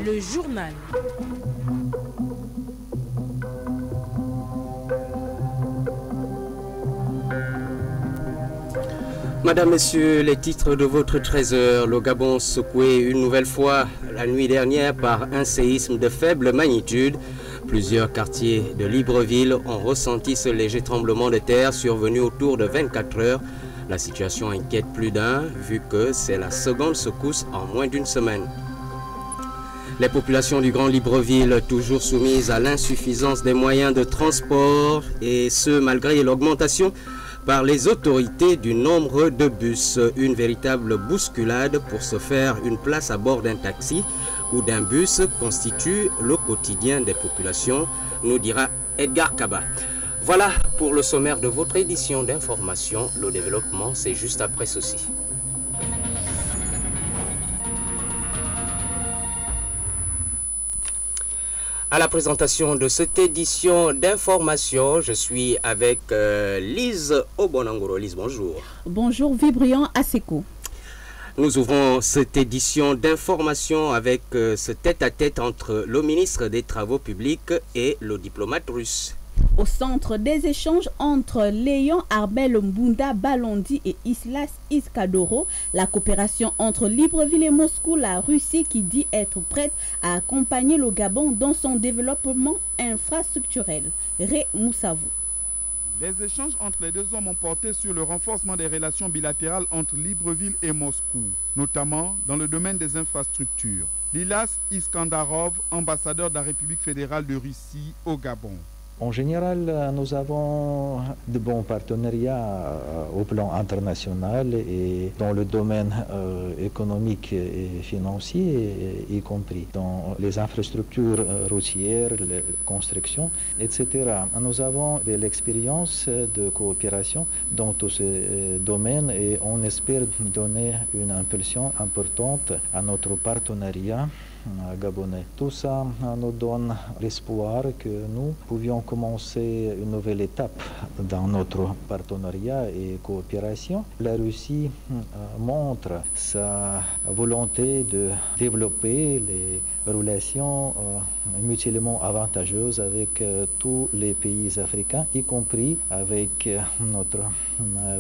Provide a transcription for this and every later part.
Le journal. Madame, Messieurs, les titres de votre 13h. Le Gabon secoué une nouvelle fois la nuit dernière par un séisme de faible magnitude. Plusieurs quartiers de Libreville ont ressenti ce léger tremblement de terre survenu autour de 24 heures. La situation inquiète plus d'un, vu que c'est la seconde secousse en moins d'une semaine. Les populations du Grand Libreville, toujours soumises à l'insuffisance des moyens de transport, et ce malgré l'augmentation par les autorités du nombre de bus. Une véritable bousculade pour se faire une place à bord d'un taxi ou d'un bus constitue le quotidien des populations, nous dira Edgar Kaba. Voilà pour le sommaire de votre édition d'information. Le développement, c'est juste après ceci. À la présentation de cette édition d'information, je suis avec Lise Obonangoro. Lise, bonjour. Bonjour, Vibriant Aseko. Nous ouvrons cette édition d'information avec ce tête-à-tête entre le ministre des Travaux publics et le diplomate russe. Au centre des échanges entre Léon Arbel Mbunda Balondi et Islas Iskadoro, la coopération entre Libreville et Moscou, la Russie qui dit être prête à accompagner le Gabon dans son développement infrastructurel. Ré Moussavou. Les échanges entre les deux hommes ont porté sur le renforcement des relations bilatérales entre Libreville et Moscou, notamment dans le domaine des infrastructures. Lilas Iskandarov, ambassadeur de la République fédérale de Russie au Gabon. En général, nous avons de bons partenariats au plan international et dans le domaine économique et financier, y compris dans les infrastructures routières, les constructions, etc. Nous avons de l'expérience de coopération dans tous ces domaines et on espère donner une impulsion importante à notre partenariat gabonais. Tout ça nous donne l'espoir que nous pouvions commencer une nouvelle étape dans notre partenariat et coopération. La Russie montre sa volonté de développer les relations mutuellement avantageuses avec tous les pays africains, y compris avec notre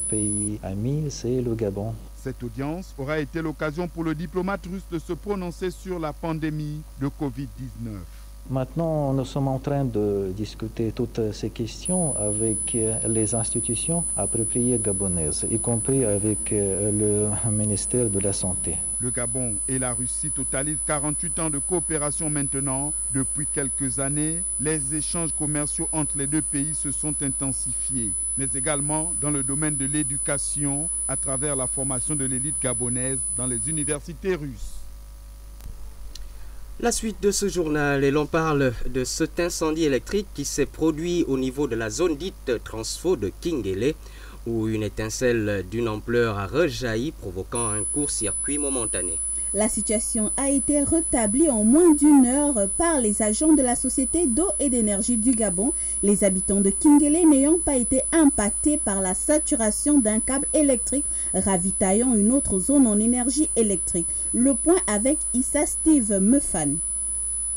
pays ami, c'est le Gabon. Cette audience aura été l'occasion pour le diplomate russe de se prononcer sur la pandémie de Covid-19. Maintenant, nous sommes en train de discuter toutes ces questions avec les institutions appropriées gabonaises, y compris avec le ministère de la Santé. Le Gabon et la Russie totalisent 48 ans de coopération maintenant. Depuis quelques années, les échanges commerciaux entre les deux pays se sont intensifiés, mais également dans le domaine de l'éducation à travers la formation de l'élite gabonaise dans les universités russes. La suite de ce journal, et l'on parle de cet incendie électrique qui s'est produit au niveau de la zone dite Transfo de Kingele, où une étincelle d'une ampleur a rejailli, provoquant un court-circuit momentané. La situation a été rétablie en moins d'une heure par les agents de la Société d'eau et d'énergie du Gabon, les habitants de Kingele n'ayant pas été impactés par la saturation d'un câble électrique ravitaillant une autre zone en énergie électrique. Le point avec Issa Steve Mefan.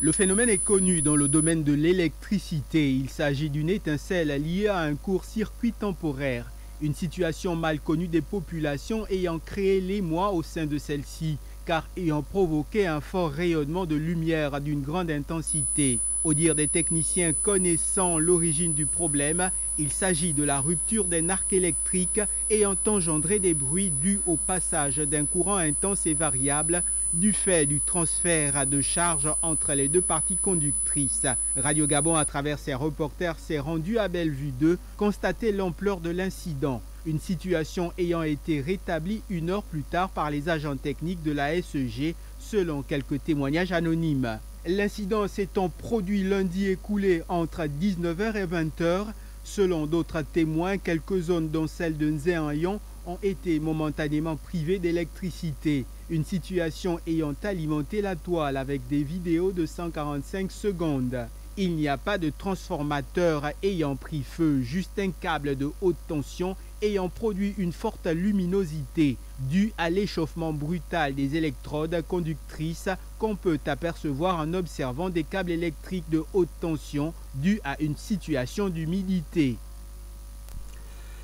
Le phénomène est connu dans le domaine de l'électricité. Il s'agit d'une étincelle liée à un court-circuit temporaire. Une situation mal connue des populations ayant créé l'émoi au sein de celle-ci, car ayant provoqué un fort rayonnement de lumière d'une grande intensité. Au dire des techniciens connaissant l'origine du problème, il s'agit de la rupture d'un arc électrique ayant engendré des bruits dus au passage d'un courant intense et variable du fait du transfert de charge entre les deux parties conductrices. Radio Gabon, à travers ses reporters, s'est rendu à Bellevue 2 constater l'ampleur de l'incident. Une situation ayant été rétablie une heure plus tard par les agents techniques de la SEG, selon quelques témoignages anonymes. L'incident s'étant produit lundi écoulé entre 19h et 20h, selon d'autres témoins, quelques zones dont celle de Nzéanyon ont été momentanément privées d'électricité. Une situation ayant alimenté la toile avec des vidéos de 145 secondes. Il n'y a pas de transformateur ayant pris feu, juste un câble de haute tension ayant produit une forte luminosité due à l'échauffement brutal des électrodes conductrices qu'on peut apercevoir en observant des câbles électriques de haute tension dus à une situation d'humidité.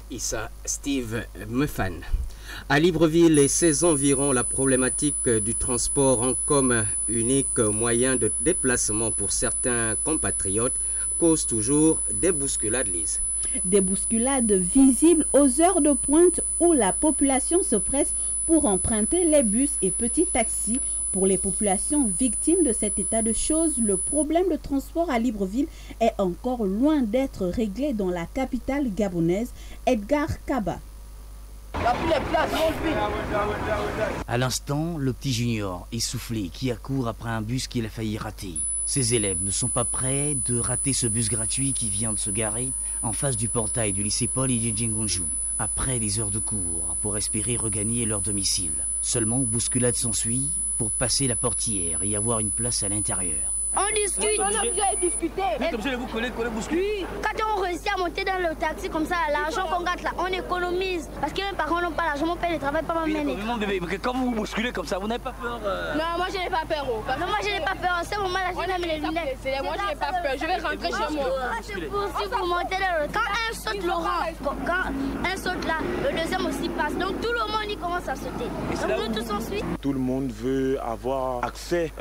Issa Steve Mefan. À Libreville et ses environs, la problématique du transport en commun, unique moyen de déplacement pour certains compatriotes, cause toujours des bousculades lises. Des bousculades visibles aux heures de pointe où la population se presse pour emprunter les bus et petits taxis. Pour les populations victimes de cet état de choses, le problème de transport à Libreville est encore loin d'être réglé dans la capitale gabonaise. Edgar Kaba. À l'instant, le petit junior, essoufflé, qui accourt après un bus qu'il a failli rater. Ses élèves ne sont pas prêts de rater ce bus gratuit qui vient de se garer en face du portail du lycée Paul Idjengonjou, après des heures de cours, pour espérer regagner leur domicile. Seulement, bousculade s'ensuit pour passer la portière et avoir une place à l'intérieur. On discute. On a déjà discuté. Comme ça, vous collez, bouscule. Oui. Quand on réussit à monter dans le taxi comme ça, l'argent qu'on gâte là, on économise. Parce que mes parents n'ont pas l'argent, mon père ne travaille pas, m'amener. Quand vous vous bousculez comme ça, vous n'avez pas peur Non, moi je n'ai pas peur. Non, moi je n'ai pas peur. En ce moment-là, je n'ai mes lunettes. Moi je n'ai pas peur. Je vais rentrer chez moi. C'est pour monter dans le... Quand un saute Laurent, quand un saute là, le deuxième aussi passe. Donc tout le monde y commence à sauter. Donc nous tous on suit. Tout le monde veut avoir accès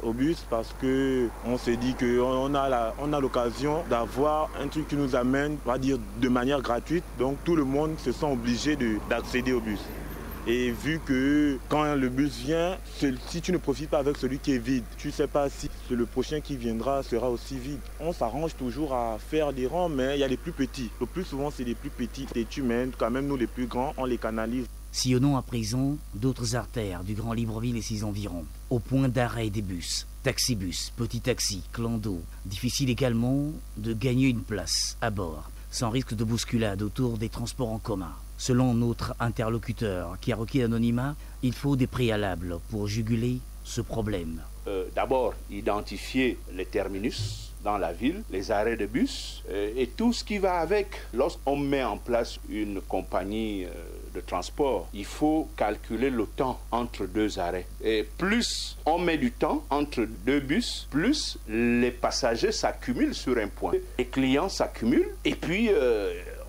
au bus parce que on s'est dit qu'on a l'occasion d'avoir un truc qui nous amène, on va dire, de manière gratuite. Donc tout le monde se sent obligé d'accéder au bus. Et vu que quand le bus vient, si tu ne profites pas avec celui qui est vide, tu ne sais pas si le prochain qui viendra sera aussi vide. On s'arrange toujours à faire des rangs, mais il y a les plus petits. Le plus souvent, c'est les plus petits têtus, mais quand même, nous les plus grands, on les canalise. Sillonnons à présent d'autres artères du Grand Libreville et ses environs, au point d'arrêt des bus, taxibus, petits taxis, clando. Difficile également de gagner une place à bord, sans risque de bousculade autour des transports en commun. Selon notre interlocuteur qui a requis l'anonymat, il faut des préalables pour juguler ce problème. D'abord, identifier les terminus dans la ville, les arrêts de bus et tout ce qui va avec. Lorsqu'on met en place une compagnie de transport, il faut calculer le temps entre deux arrêts. Et plus on met du temps entre deux bus, plus les passagers s'accumulent sur un point. Les clients s'accumulent et puis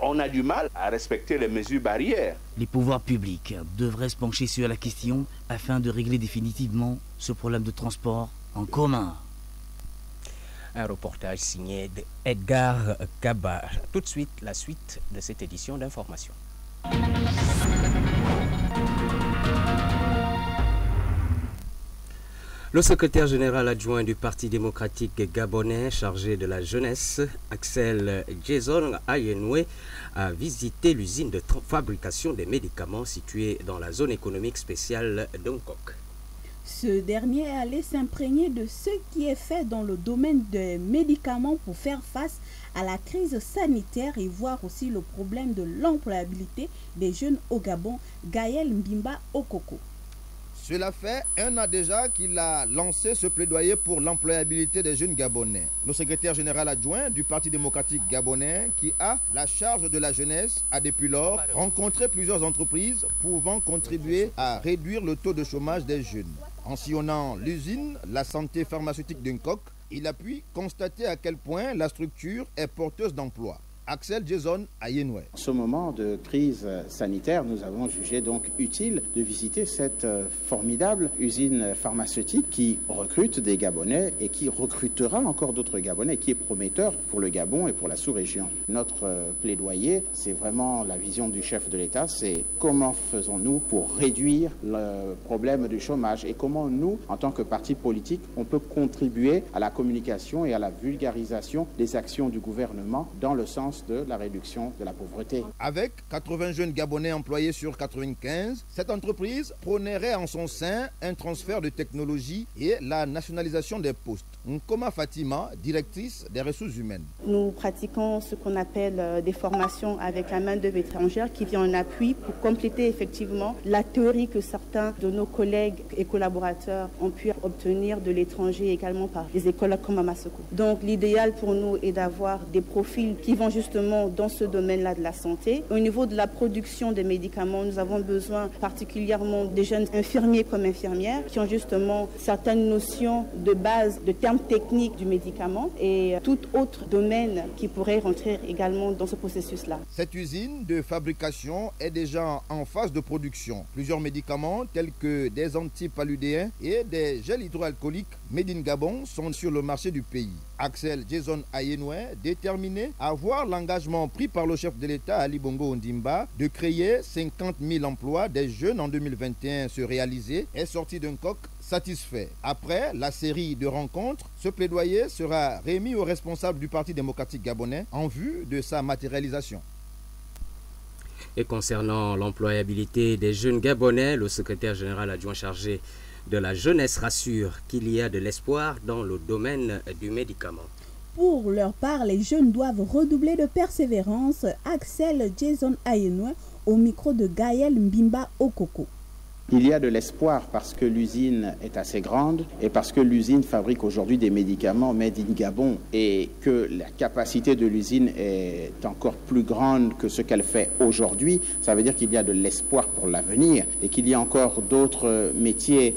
on a du mal à respecter les mesures barrières. Les pouvoirs publics devraient se pencher sur la question afin de régler définitivement ce problème de transport en commun. Un reportage signé d'Edgar Kaba. Tout de suite, la suite de cette édition d'information. Le secrétaire général adjoint du Parti démocratique gabonais chargé de la jeunesse, Axel Jason Ayenwe, a visité l'usine de fabrication des médicaments située dans la zone économique spéciale d'Ongkok. Ce dernier est allé s'imprégner de ce qui est fait dans le domaine des médicaments pour faire face à la crise sanitaire et voir aussi le problème de l'employabilité des jeunes au Gabon. Gaël Mbimba Okoko. Cela fait un an déjà qu'il a lancé ce plaidoyer pour l'employabilité des jeunes Gabonais. Le secrétaire général adjoint du Parti démocratique gabonais, qui a la charge de la jeunesse, a depuis lors rencontré plusieurs entreprises pouvant contribuer à réduire le taux de chômage des jeunes. En sillonnant l'usine, la santé pharmaceutique d'Ungkok, il a pu constater à quel point la structure est porteuse d'emploi. Axel Jason Ayenwe. En ce moment de crise sanitaire, nous avons jugé donc utile de visiter cette formidable usine pharmaceutique qui recrute des Gabonais et qui recrutera encore d'autres Gabonais, qui est prometteur pour le Gabon et pour la sous-région. Notre plaidoyer, c'est vraiment la vision du chef de l'État, c'est comment faisons-nous pour réduire le problème du chômage et comment nous, en tant que parti politique, on peut contribuer à la communication et à la vulgarisation des actions du gouvernement dans le sens de la réduction de la pauvreté. Avec 80 jeunes Gabonais employés sur 95, cette entreprise prônerait en son sein un transfert de technologie et la nationalisation des postes. Nkoma Fatima, directrice des ressources humaines. Nous pratiquons ce qu'on appelle des formations avec la main-d'œuvre étrangère qui vient en appui pour compléter effectivement la théorie que certains de nos collègues et collaborateurs ont pu obtenir de l'étranger également par des écoles comme à Masoko. Donc l'idéal pour nous est d'avoir des profils qui vont justement dans ce domaine-là de la santé. Au niveau de la production des médicaments, nous avons besoin particulièrement des jeunes infirmiers comme infirmières qui ont justement certaines notions de base, de termes techniques du médicament et tout autre domaine qui pourrait rentrer également dans ce processus-là. Cette usine de fabrication est déjà en phase de production. Plusieurs médicaments tels que des antipaludéens et des gels hydroalcooliques made in Gabon sont sur le marché du pays. Axel Jason Ayenoué, déterminé à voir l'engagement pris par le chef de l'État Ali Bongo Ondimba de créer 50 000 emplois des jeunes en 2021 se réaliser, est sorti d'un coq satisfait. Après la série de rencontres, ce plaidoyer sera remis aux responsables du Parti démocratique gabonais en vue de sa matérialisation. Et concernant l'employabilité des jeunes Gabonais, le secrétaire général adjoint chargé de la jeunesse rassure qu'il y a de l'espoir dans le domaine du médicament. Pour leur part, les jeunes doivent redoubler de persévérance. Axel Jason Ayenoué au micro de Gaël Mbimba Okoko. Il y a de l'espoir parce que l'usine est assez grande et parce que l'usine fabrique aujourd'hui des médicaments made in Gabon et que la capacité de l'usine est encore plus grande que ce qu'elle fait aujourd'hui. Ça veut dire qu'il y a de l'espoir pour l'avenir et qu'il y a encore d'autres métiers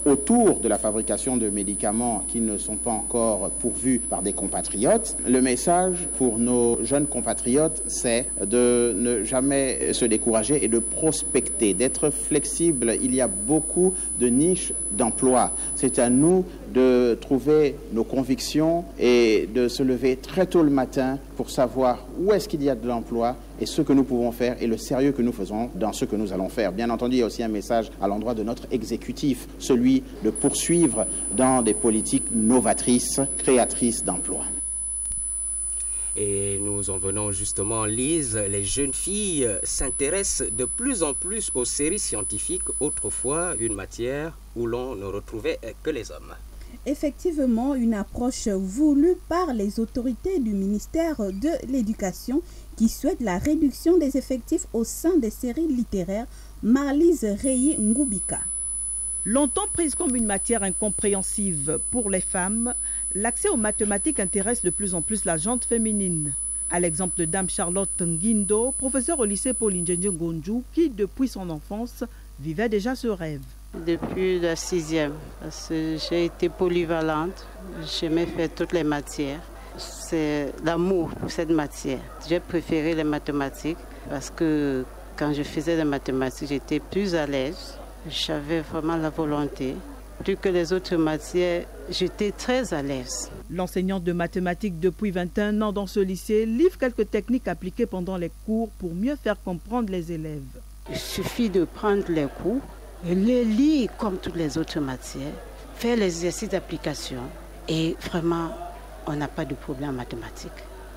autour de la fabrication de médicaments qui ne sont pas encore pourvus par des compatriotes. Le message pour nos jeunes compatriotes, c'est de ne jamais se décourager et de prospecter, d'être flexible. Il y a beaucoup de niches d'emploi. C'est à nous de trouver nos convictions et de se lever très tôt le matin pour savoir où est-ce qu'il y a de l'emploi et ce que nous pouvons faire et le sérieux que nous faisons dans ce que nous allons faire. Bien entendu, il y a aussi un message à l'endroit de notre exécutif, celui de poursuivre dans des politiques novatrices, créatrices d'emplois. Et nous en venons justement, Lise, les jeunes filles s'intéressent de plus en plus aux séries scientifiques, autrefois une matière où l'on ne retrouvait que les hommes. Effectivement, une approche voulue par les autorités du ministère de l'Éducation qui souhaite la réduction des effectifs au sein des séries littéraires. Marlise Reyi Ngoubika. Longtemps prise comme une matière incompréhensive pour les femmes, l'accès aux mathématiques intéresse de plus en plus la gente féminine. À l'exemple de Dame Charlotte Nguindo, professeure au lycée Paul Njenje Ngonju, qui depuis son enfance vivait déjà ce rêve. Depuis la 6e, parce que j'ai été polyvalente, j'aimais faire toutes les matières. C'est l'amour pour cette matière. J'ai préféré les mathématiques parce que quand je faisais les mathématiques, j'étais plus à l'aise. J'avais vraiment la volonté. Plus que les autres matières, j'étais très à l'aise. L'enseignante de mathématiques depuis 21 ans dans ce lycée livre quelques techniques appliquées pendant les cours pour mieux faire comprendre les élèves. Il suffit de prendre les cours, les lire comme toutes les autres matières, faire les exercices d'application et vraiment, on n'a pas de problème en mathématiques.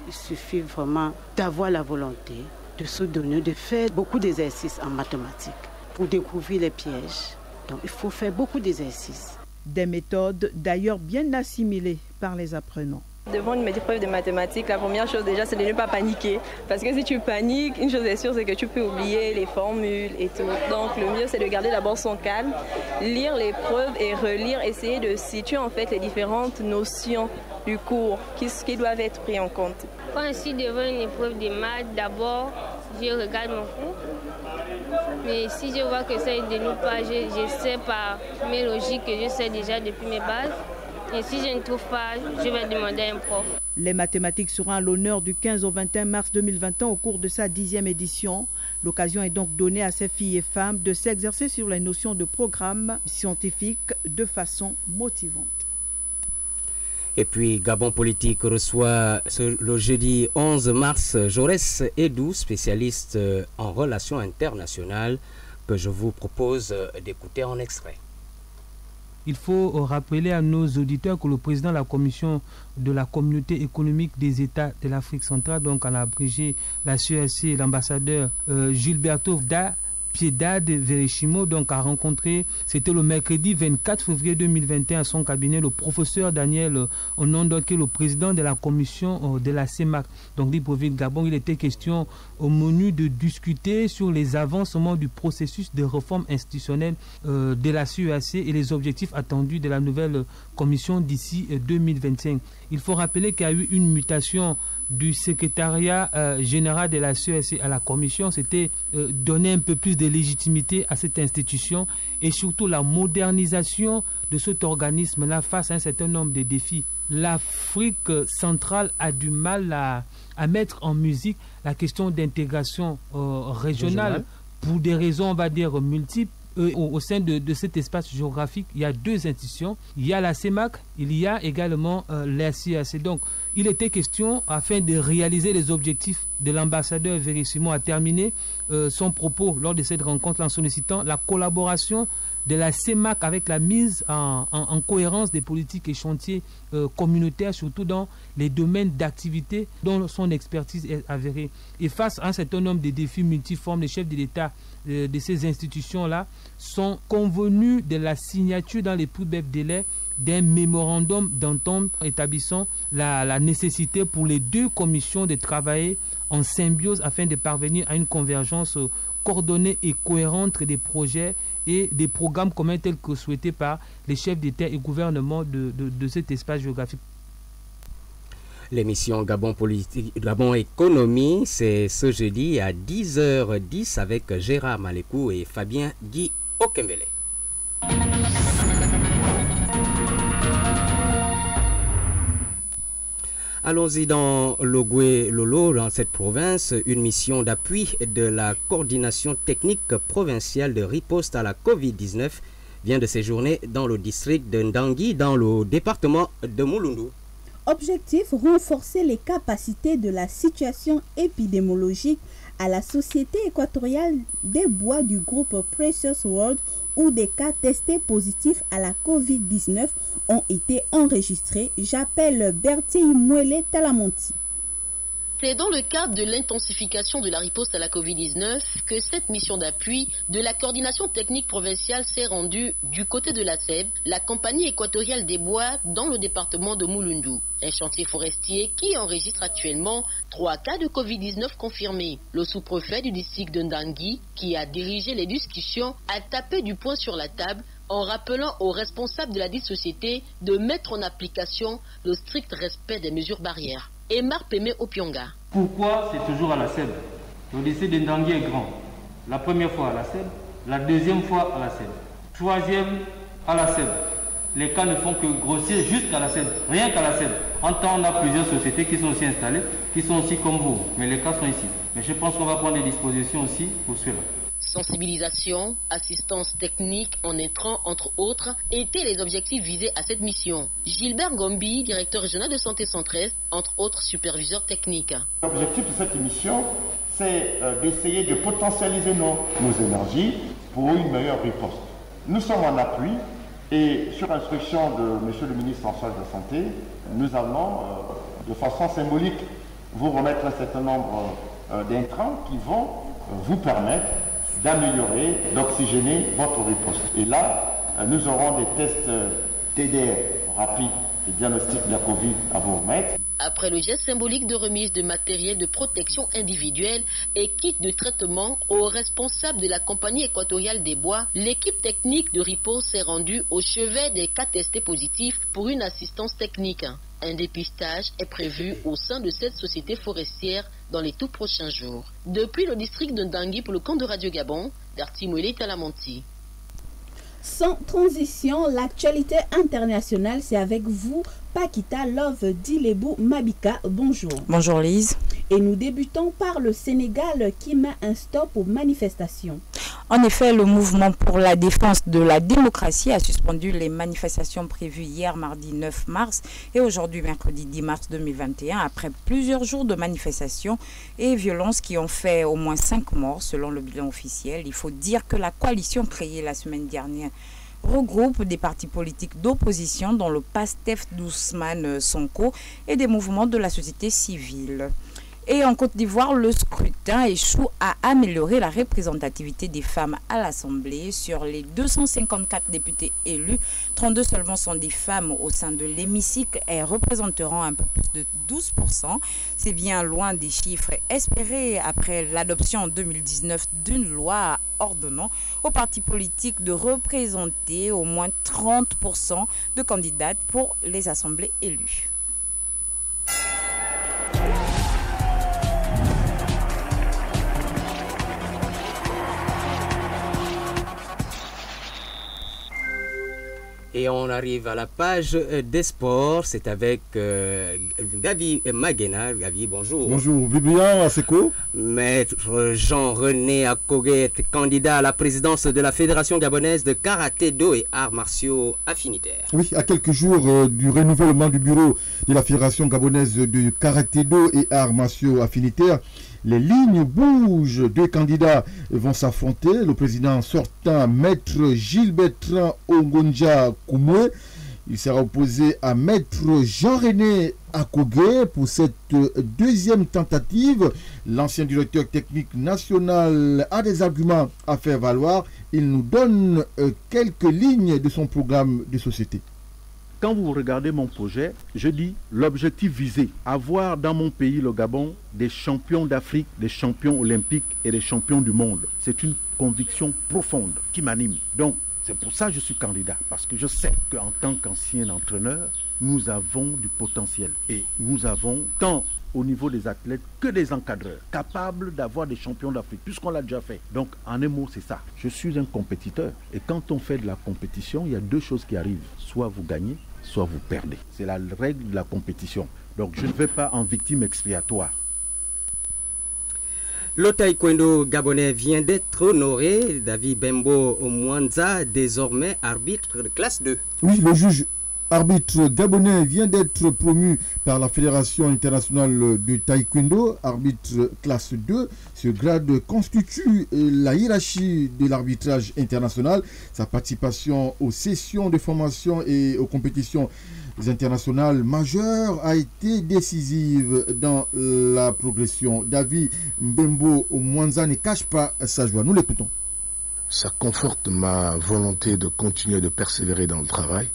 Il suffit vraiment d'avoir la volonté, de se donner, de faire beaucoup d'exercices en mathématiques pour découvrir les pièges. Donc il faut faire beaucoup d'exercices. Des méthodes d'ailleurs bien assimilées par les apprenants. Devant une épreuve de mathématiques, la première chose déjà c'est de ne pas paniquer. Parce que si tu paniques, une chose est sûre, c'est que tu peux oublier les formules et tout. Donc le mieux c'est de garder d'abord son calme, lire l'épreuve et relire, essayer de situer en fait les différentes notions du cours qui doivent être pris en compte. Quand je suis devant une épreuve de maths, d'abord je regarde mon cours. Mais si je vois que c'est une de nos pages, j'essaie par mes logiques que je sais déjà depuis mes bases. Et si je ne trouve pas, je vais demander à un prof. Les mathématiques seront à l'honneur du 15 au 21 mars 2021 au cours de sa 10e édition. L'occasion est donc donnée à ces filles et femmes de s'exercer sur les notions de programme scientifique de façon motivante. Et puis Gabon Politique reçoit le jeudi 11 mars Jaurès Edou, spécialiste en relations internationales, que je vous propose d'écouter en extrait. Il faut rappeler à nos auditeurs que le président de la commission de la communauté économique des États de l'Afrique centrale, donc en abrégé la CEAC, l'ambassadeur Gilberto Da Piedade Vereshimo, donc a rencontré, c'était le mercredi 24 février 2021 à son cabinet, le professeur Daniel Onondo, qui est le président de la commission de la CEMAC, donc Libreville Gabon. Il était question au menu de discuter sur les avancements du processus de réforme institutionnelle de la CEAC et les objectifs attendus de la nouvelle commission d'ici 2025. Il faut rappeler qu'il y a eu une mutation du secrétariat général de la CESC à la commission, c'était donner un peu plus de légitimité à cette institution et surtout la modernisation de cet organisme-là face à un certain nombre de défis. L'Afrique centrale a du mal à mettre en musique la question d'intégration régionale pour des raisons, on va dire, multiples. Au sein de cet espace géographique, il y a deux institutions. Il y a la CEMAC, il y a également la CAC. Donc, il était question, afin de réaliser les objectifs de l'ambassadeur Verissimo, à terminer son propos lors de cette rencontre en sollicitant la collaboration de la CEMAC avec la mise en cohérence des politiques et chantiers communautaires, surtout dans les domaines d'activité dont son expertise est avérée. Et face à un certain nombre de défis multiformes, les chefs de l'État de ces institutions-là sont convenus de la signature dans les plus brefs délais d'un mémorandum d'entente établissant la nécessité pour les deux commissions de travailler en symbiose afin de parvenir à une convergence coordonnée et cohérente des projets et des programmes communs tels que souhaités par les chefs d'État et gouvernement de cet espace géographique. L'émission Gabon Politique, Gabon Économie, c'est ce jeudi à 10h10 avec Gérard Malékou et Fabien Guy Okembele. Allons-y dans Logoué Lolo, dans cette province, une mission d'appui de la coordination technique provinciale de riposte à la Covid-19 vient de séjourner dans le district de Ndangui, dans le département de Mulundu. Objectif, renforcer les capacités de la situation épidémiologique à la Société équatoriale des bois du groupe Precious World, où des cas testés positifs à la Covid-19 ont été enregistrés. J'appelle Bertie Mouele Talamonti. C'est dans le cadre de l'intensification de la riposte à la Covid-19 que cette mission d'appui de la coordination technique provinciale s'est rendue du côté de la SEB, la compagnie équatoriale des bois dans le département de Mulundu. Un chantier forestier qui enregistre actuellement 3 cas de Covid-19 confirmés. Le sous-préfet du district de Ndangui, qui a dirigé les discussions, a tapé du poing sur la table en rappelant aux responsables de la dite société de mettre en application le strict respect des mesures barrières. Emar Peme Opionga. Pourquoi c'est toujours à la SEB? Le district de Ndangui est grand. La première fois à la SEB, la deuxième fois à la SEB, troisième à la SEB. Les cas ne font que grossir jusqu'à la SEB, rien qu'à la SEB. En temps, on a plusieurs sociétés qui sont aussi installées, qui sont aussi comme vous, mais les cas sont ici. Mais je pense qu'on va prendre des dispositions aussi pour cela. Sensibilisation, assistance technique en intrant, entre autres, étaient les objectifs visés à cette mission. Gilbert Gombi, directeur régional de santé centre-est, entre autres superviseurs techniques. L'objectif de cette mission, c'est d'essayer de potentialiser nos énergies pour une meilleure riposte. Nous sommes en appui et sur instruction de Monsieur le ministre en charge de la Santé, nous allons de façon symbolique vous remettre un certain nombre d'intrants qui vont vous permettre d'améliorer, d'oxygéner votre riposte. Et là, nous aurons des tests TDR rapides de diagnostic de la Covid à vous remettre. Après le geste symbolique de remise de matériel de protection individuelle et kit de traitement aux responsables de la compagnie équatoriale des bois, l'équipe technique de riposte s'est rendue au chevet des cas testés positifs pour une assistance technique. Un dépistage est prévu au sein de cette société forestière dans les tout prochains jours. Depuis le district de Ndangui pour le compte de Radio Gabon, Bertie Mouele Talamonti. Sans transition, l'actualité internationale, c'est avec vous, Pakita Love Dilebou Mabika. Bonjour. Bonjour Lise. Et nous débutons par le Sénégal qui met un stop aux manifestations. En effet, le mouvement pour la défense de la démocratie a suspendu les manifestations prévues hier mardi 9 mars et aujourd'hui mercredi 10 mars 2021 après plusieurs jours de manifestations et violences qui ont fait au moins 5 morts selon le bilan officiel. Il faut dire que la coalition créée la semaine dernière regroupe des partis politiques d'opposition dont le PASTEF d'Ousmane Sonko et des mouvements de la société civile. Et en Côte d'Ivoire, le scrutin échoue à améliorer la représentativité des femmes à l'Assemblée. Sur les 254 députés élus, 32 seulement sont des femmes au sein de l'hémicycle et représenteront un peu plus de 12%. C'est bien loin des chiffres espérés après l'adoption en 2019 d'une loi ordonnant aux partis politiques de représenter au moins 30% de candidates pour les assemblées élues. Et on arrive à la page des sports. C'est avec Gavi Magena. Gavi, bonjour. Bonjour. Vibrian Aseko. Maître Jean-René Akogé est candidat à la présidence de la Fédération gabonaise de karaté-do et arts martiaux affinitaires. Oui, à quelques jours du renouvellement du bureau de la Fédération gabonaise de karaté-do et arts martiaux affinitaires, les lignes bougent. 2 candidats vont s'affronter. Le président sortant, Maître Gilles Bertrand Ongonja Koumoué, il sera opposé à Maître Jean-René Akogé pour cette 2e tentative. L'ancien directeur technique national a des arguments à faire valoir. Il nous donne quelques lignes de son programme de société. Quand vous regardez mon projet, je dis l'objectif visé, avoir dans mon pays, le Gabon, des champions d'Afrique, des champions olympiques et des champions du monde. C'est une conviction profonde qui m'anime. Donc, c'est pour ça que je suis candidat, parce que je sais qu'en tant qu'ancien entraîneur, nous avons du potentiel. Et nous avons tant au niveau des athlètes que des encadreurs, capables d'avoir des champions d'Afrique, puisqu'on l'a déjà fait. Donc, en un mot, c'est ça. Je suis un compétiteur. Et quand on fait de la compétition, il y a 2 choses qui arrivent. Soit vous gagnez, soit vous perdez. C'est la règle de la compétition. Donc je ne vais pas en victime expiatoire. Le taekwondo gabonais vient d'être honoré. David Bembo Mwanza, désormais arbitre de classe 2. Oui, le juge arbitre gabonais vient d'être promu par la Fédération internationale de taekwondo, arbitre classe 2. Ce grade constitue la hiérarchie de l'arbitrage international. Sa participation aux sessions de formation et aux compétitions internationales majeures a été décisive dans la progression. David Mbembo Mwanza ne cache pas sa joie. Nous l'écoutons. Ça conforte ma volonté de continuer de persévérer dans le travail.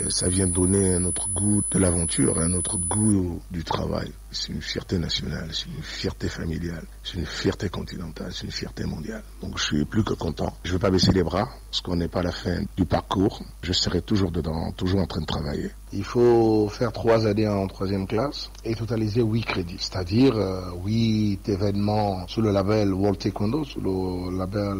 Ça vient donner un autre goût de l'aventure, un autre goût du travail. C'est une fierté nationale, c'est une fierté familiale, c'est une fierté continentale, c'est une fierté mondiale. Donc je suis plus que content. Je ne vais pas baisser les bras parce qu'on n'est pas à la fin du parcours. Je serai toujours dedans, toujours en train de travailler. Il faut faire 3 années en 3e classe et totaliser 8 crédits, c'est-à-dire 8 événements sous le label World Taekwondo, sous le label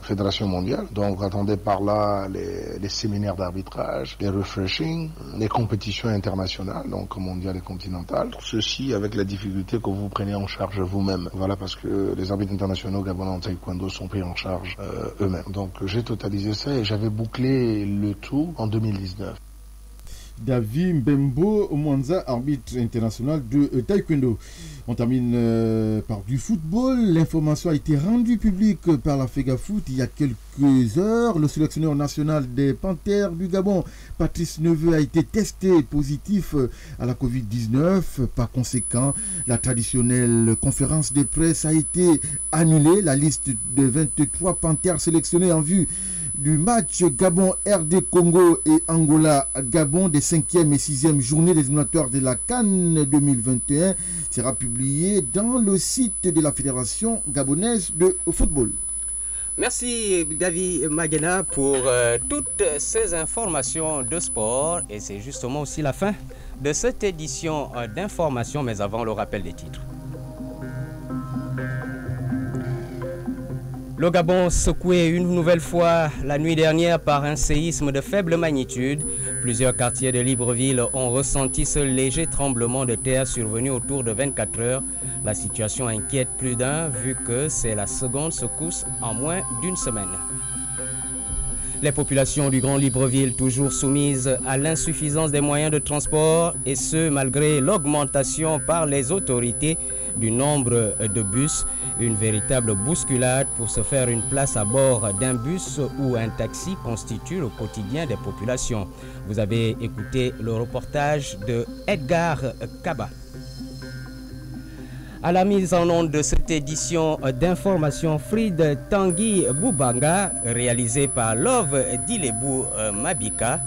Fédération mondiale. Donc attendez par là les séminaires d'arbitrage, les refreshing, les compétitions internationales, donc mondiales et continentales. Ceci avec la difficulté que vous prenez en charge vous-même. Voilà, parce que les arbitres internationaux gabonais en taekwondo sont pris en charge eux-mêmes. Donc j'ai totalisé ça et j'avais bouclé le tout en 2019. David Mbembo Mwanza, arbitre international de taekwondo. On termine par du football. L'information a été rendue publique par la FEGAFOOT il y a quelques heures. Le sélectionneur national des Panthères du Gabon, Patrice Neveu, a été testé positif à la Covid-19. Par conséquent, la traditionnelle conférence de presse a été annulée. La liste de 23 Panthères sélectionnés en vue du match Gabon-RD Congo et Angola-Gabon des 5e et 6e journées des éliminatoires de la CAN 2021 sera publié dans le site de la Fédération gabonaise de football. Merci David Magena pour toutes ces informations de sport et c'est justement aussi la fin de cette édition d'information, mais avant le rappel des titres. Le Gabon secoué une nouvelle fois la nuit dernière par un séisme de faible magnitude. Plusieurs quartiers de Libreville ont ressenti ce léger tremblement de terre survenu autour de 24 heures. La situation inquiète plus d'un vu que c'est la seconde secousse en moins d'une semaine. Les populations du Grand Libreville toujours soumises à l'insuffisance des moyens de transport et ce malgré l'augmentation par les autorités du nombre de bus. Une véritable bousculade pour se faire une place à bord d'un bus ou un taxi constitue le quotidien des populations. Vous avez écouté le reportage de Edgar Kaba. À la mise en onde de cette édition d'information, Fried Tanguy Boubanga, réalisée par Love Dilebou Mabika.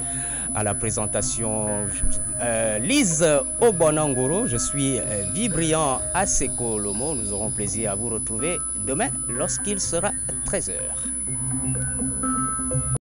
À la présentation, Lise Obonangoro, je suis Vibrian Aseko Lomo. Nous aurons plaisir à vous retrouver demain lorsqu'il sera 13h.